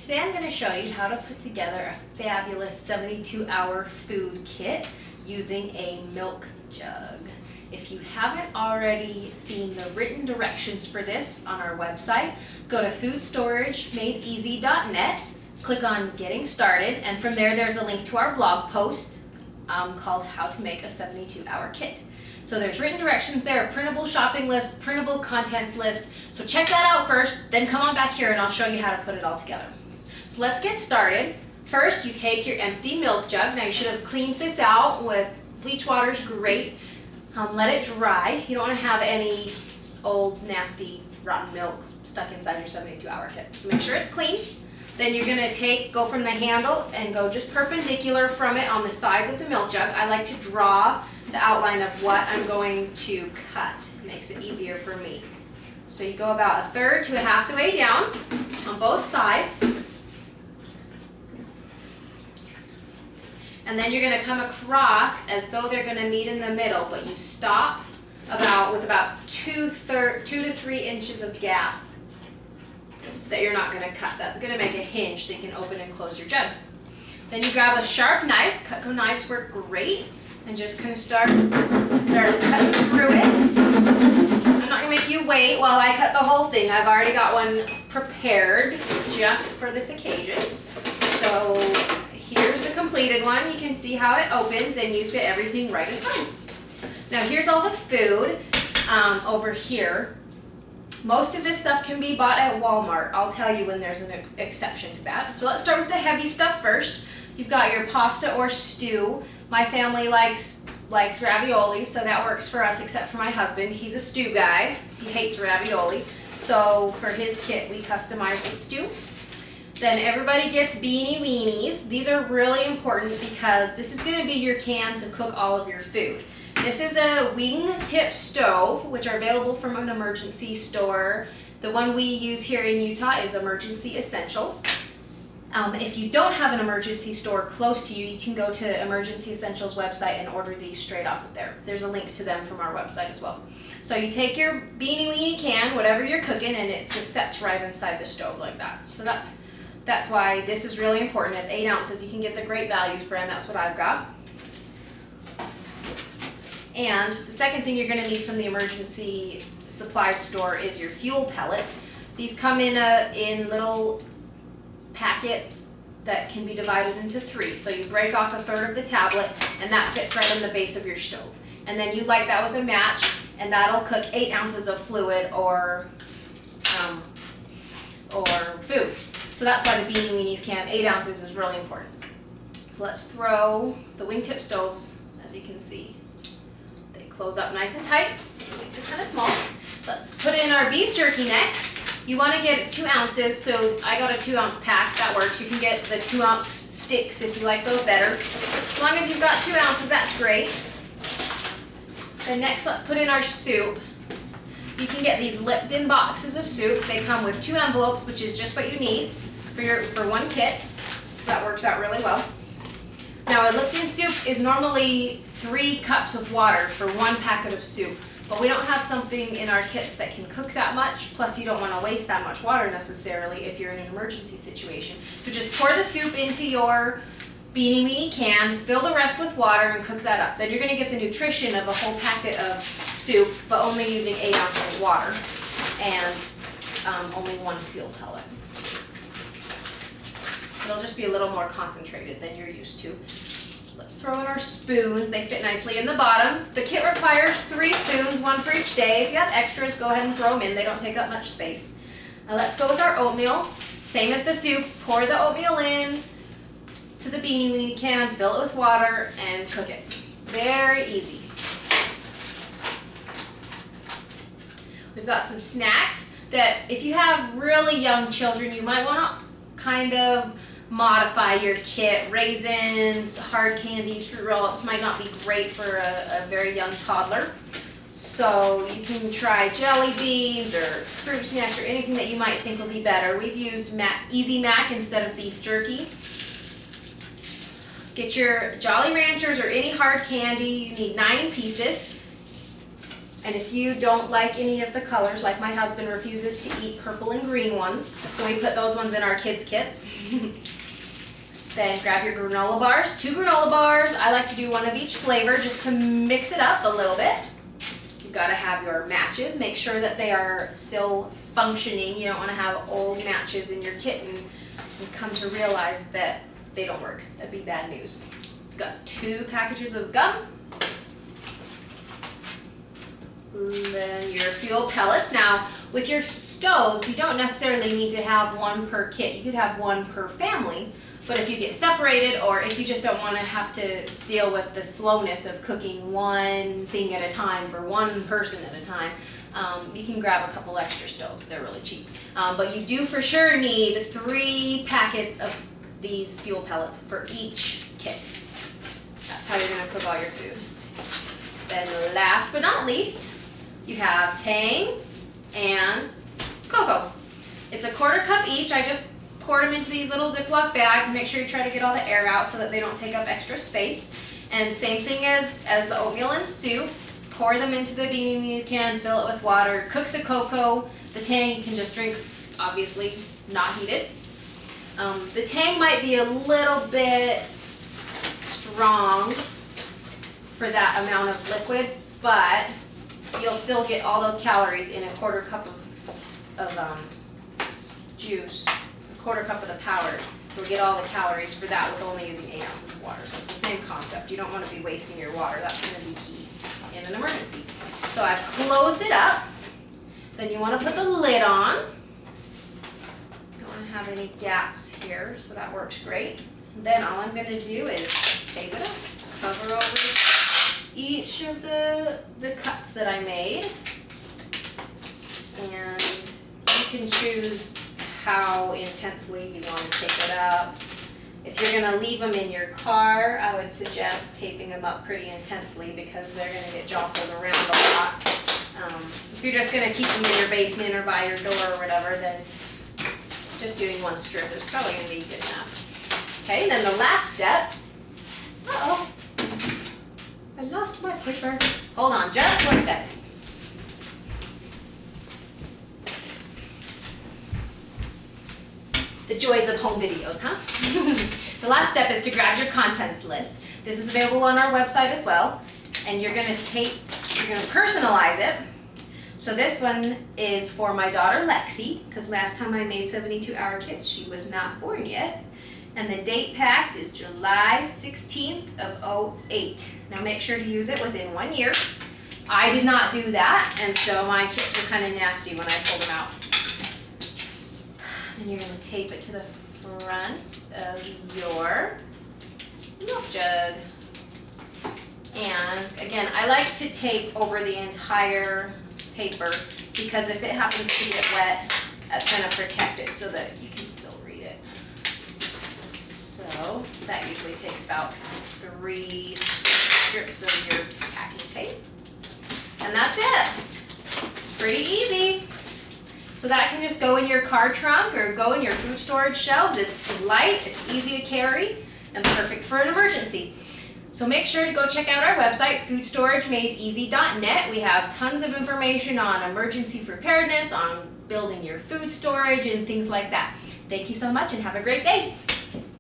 Today I'm going to show you how to put together a fabulous 72-hour food kit using a milk jug. If you haven't already seen the written directions for this on our website, go to foodstorageMadeEasy.net, click on Getting Started, and from there's a link to our blog post called How to Make a 72-Hour Kit. So there's written directions there, a printable shopping list, printable contents list. So check that out first, then come on back here and I'll show you how to put it all together. So let's get started. First, you take your empty milk jug. Now you should have cleaned this out with bleach water's great. Let it dry. You don't want to have any old, nasty, rotten milk stuck inside your 72-hour kit. So make sure it's clean. Then you're going to go from the handle and go just perpendicular from it on the sides of the milk jug. I like to draw the outline of what I'm going to cut. It makes it easier for me. So you go about 1/3 to 1/2 the way down on both sides. And then you're going to come across as though they're going to meet in the middle, but you stop with about 2 to 3 inches of gap that you're not going to cut. That's going to make a hinge so you can open and close your jug. Then you grab a sharp knife. Cutco knives work great, and just kind of start cutting through it. I'm not going to make you wait while I cut the whole thing. I've already got one prepared just for this occasion. So here's the completed one. You can see how it opens and you fit everything right inside. Now here's all the food over here. Most of this stuff can be bought at Walmart. I'll tell you when there's an exception to that. So let's start with the heavy stuff first. You've got your pasta or stew. My family likes ravioli, so that works for us except for my husband. He's a stew guy. He hates ravioli. So for his kit, we customized with stew. Then everybody gets Beanie Weenies. These are really important because this is going to be your can to cook all of your food. This is a wing-tip stove, which are available from an emergency store. The one we use here in Utah is Emergency Essentials. If you don't have an emergency store close to you, you can go to Emergency Essentials website and order these straight off of there. There's a link to them from our website as well. So you take your Beanie Weenie can, whatever you're cooking, and it just sets right inside the stove like that. So that's why this is really important. It's 8 ounces. You can get the Great Values brand. That's what I've got. And the second thing you're going to need from the emergency supply store is your fuel pellets. These come in little packets that can be divided into 3. So you break off 1/3 of the tablet, and that fits right on the base of your stove. And then you light that with a match, and that'll cook 8 ounces of fluid or food. So that's why the Beanie Weenies can, 8 ounces is really important. So let's throw the wingtip stoves, as you can see. They close up nice and tight. It makes it kind of small. Let's put in our beef jerky next. You want to get 2 ounces, so I got a 2-ounce pack. That works. You can get the 2-ounce sticks if you like those better. As long as you've got 2 ounces, that's great. Then next, let's put in our soup. You can get these Lipton boxes of soup. They come with 2 envelopes, which is just what you need for one kit. So that works out really well. Now a Lipton soup is normally 3 cups of water for 1 packet of soup. But we don't have something in our kits that can cook that much. Plus you don't want to waste that much water necessarily if you're in an emergency situation. So just pour the soup into your Beanie Weenie can, fill the rest with water, and cook that up. Then you're going to get the nutrition of a whole packet of soup, but only using 8 ounces of water and only 1 fuel pellet. It'll just be a little more concentrated than you're used to. Let's throw in our spoons. They fit nicely in the bottom. The kit requires 3 spoons, 1 for each day. If you have extras, go ahead and throw them in. They don't take up much space. Now let's go with our oatmeal. Same as the soup. Pour the oatmeal in to the Beanie Weenie can, fill it with water, and cook it. Very easy. We've got some snacks that if you have really young children, you might want to kind of modify your kit. Raisins, hard candies, fruit roll-ups might not be great for a very young toddler. So you can try jelly beans or fruit snacks or anything that you might think will be better. We've used Easy Mac instead of beef jerky. Get your Jolly Ranchers or any hard candy. You need 9 pieces. And if you don't like any of the colors, like my husband refuses to eat purple and green ones, so we put those ones in our kids' kits. Then grab your granola bars, 2 granola bars. I like to do one of each flavor just to mix it up a little bit. You've got to have your matches. Make sure that they are still functioning. You don't want to have old matches in your kit and come to realize that they don't work. That'd be bad news. You've got 2 packages of gum. Then your fuel pellets. Now, with your stoves, you don't necessarily need to have 1 per kit. You could have 1 per family. But if you get separated, or if you just don't want to have to deal with the slowness of cooking one thing at a time for 1 person at a time, you can grab a couple extra stoves. They're really cheap. But you do for sure need 3 packets of these fuel pellets for each kit. That's how you're going to cook all your food. Then last but not least, you have Tang and cocoa. It's a 1/4 cup each. I just pour them into these little Ziploc bags. Make sure you try to get all the air out so that they don't take up extra space. And same thing as the oatmeal and soup. Pour them into the Beanie Weenies can, fill it with water, cook the cocoa. The Tang you can just drink, obviously not heated. The Tang might be a little bit strong for that amount of liquid, but you'll still get all those calories in a 1/4 cup of juice. 1/4 cup of the powder. You'll get all the calories for that with only using 8 ounces of water. So it's the same concept. You don't want to be wasting your water. That's going to be key in an emergency. So I've closed it up. Then you want to put the lid on. Don't want to have any gaps here, so that works great. Then all I'm going to do is tape it up, cover over each of the cuts that I made. And you can choose how intensely you want to tape it up. If you're going to leave them in your car, I would suggest taping them up pretty intensely because they're going to get jostled around a lot. If you're just going to keep them in your basement or by your door or whatever, then just doing 1 strip is probably going to be good enough. Okay, then the last step. Uh-oh, I lost my paper. Hold on just 1 second. The joys of home videos, huh? The last step is to grab your contents list. This is available on our website as well. And you're gonna personalize it. So this one is for my daughter Lexi, because last time I made 72-hour kits, she was not born yet. And the date packed is July 16th of 2008. Now make sure to use it within 1 year. I did not do that, and so my kits were kind of nasty when I pulled them out. Then you're going to tape it to the front of your milk jug. And again, I like to tape over the entire paper because if it happens to get wet, that's going to protect it so that you can still read it. So that usually takes about 3 strips of your packing tape. And that's it. Pretty easy. So that can just go in your car trunk or go in your food storage shelves. It's light, it's easy to carry, and perfect for an emergency. So make sure to go check out our website, foodstoragemadeeasy.net. We have tons of information on emergency preparedness, on building your food storage, and things like that. Thank you so much and have a great day.